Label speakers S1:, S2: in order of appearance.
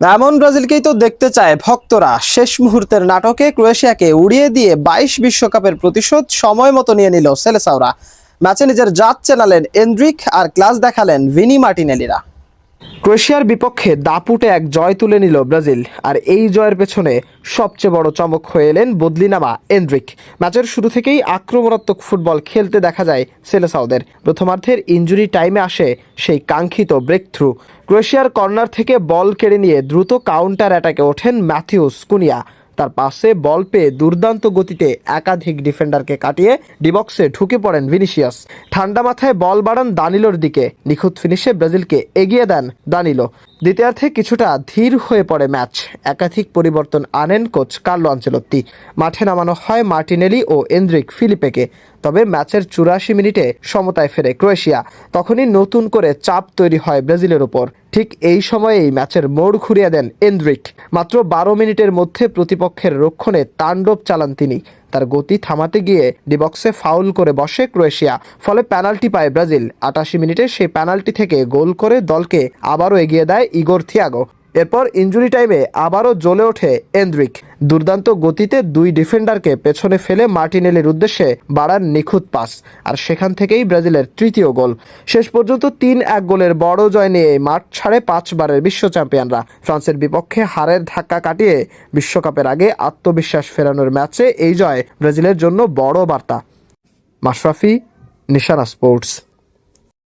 S1: এমন ব্রাজিলকেই তো দেখতে চায় ভক্তরা। শেষ মুহূর্তের নাটকে ক্রোয়েশিয়াকে উড়িয়ে দিয়ে 22 বিশ্বকাপের প্রতিশোধ সময় মতো নিয়ে নিল সেলেসাওরা। ম্যাচে নিজের জাত চেনালেন এন্ড্রিক আর ক্লাস দেখালেন ভিনি মার্টিনেলিরা। ক্রোয়েশিয়ার বিপক্ষে দাপুটে এক জয় তুলে নিল ব্রাজিল, আর এই জয়ের পেছনে সবচেয়ে বড় চমক হয়ে এলেন বদলিনামা এন্ড্রিক। ম্যাচের শুরু থেকেই আক্রমণাত্মক ফুটবল খেলতে দেখা যায় সেলেসাওদের। প্রথমার্ধের ইনজুরি টাইমে আসে সেই কাঙ্ক্ষিত ব্রেক থ্রু। ক্রোয়েশিয়ার কর্নার থেকে বল কেড়ে নিয়ে দ্রুত কাউন্টার অ্যাটাকে ওঠেন ম্যাথিউস কুনিয়া। তার পাশে বল পেয়ে দুর্দান্ত গতিতে একাধিক ডিফেন্ডারকে কাটিয়ে ডিবক্সে ঢুকে পড়েন ভিনিসিয়াস। ঠান্ডা মাথায় বল বাড়ান দানিলোর দিকে। নিখুঁত ফিনিশে ব্রাজিলকে এগিয়ে দেন দানিলো। দ্বিতীয়ার্ধে কিছুটা ধীর হয়ে পড়ে ম্যাচ। একাধিক পরিবর্তন আনেন কোচ কার্লো আনচেলত্তি। মাঠে নামানো হয় মার্টিনেলি ও এন্ড্রিক ফিলিপেকে। তবে ম্যাচের 84 মিনিটে সমতায় ফেরে ক্রোয়েশিয়া। তখনই নতুন করে চাপ তৈরি হয় ব্রাজিলের ওপর। ঠিক এই সময়েই ম্যাচের মোড় ঘুরিয়ে দেন এন্ড্রিক। মাত্র 12 মিনিটের মধ্যে প্রতিপক্ষের রক্ষণে তাণ্ডব চালান তিনি। তার গতি থামাতে গিয়ে ডিবক্সে ফাউল করে বসে ক্রোয়েশিয়া। ফলে পেনাল্টি পায় ব্রাজিল। 88 মিনিটে সেই পেনাল্টি থেকে গোল করে দলকে আবারও এগিয়ে দেয় ইগোর থিয়াগো। এরপর ইনজুরি টাইমে আবারও জ্বলে ওঠে এন্ড্রিক। দুর্দান্ত গতিতে দুই ডিফেন্ডারকে পেছনে ফেলে মার্টিনেলির উদ্দেশ্যে বাড়ান নিখুঁত পাস, আর সেখান থেকেই ব্রাজিলের তৃতীয় গোল। শেষ পর্যন্ত 3-1 গোলের বড় জয় নিয়ে মাঠ ছাড়ে 5 বারের বিশ্ব চ্যাম্পিয়নরা। ফ্রান্সের বিপক্ষে হারের ধাক্কা কাটিয়ে বিশ্বকাপের আগে আত্মবিশ্বাস ফেরানোর ম্যাচে এই জয় ব্রাজিলের জন্য বড় বার্তা। মাশরাফি, নিশানা স্পোর্টস।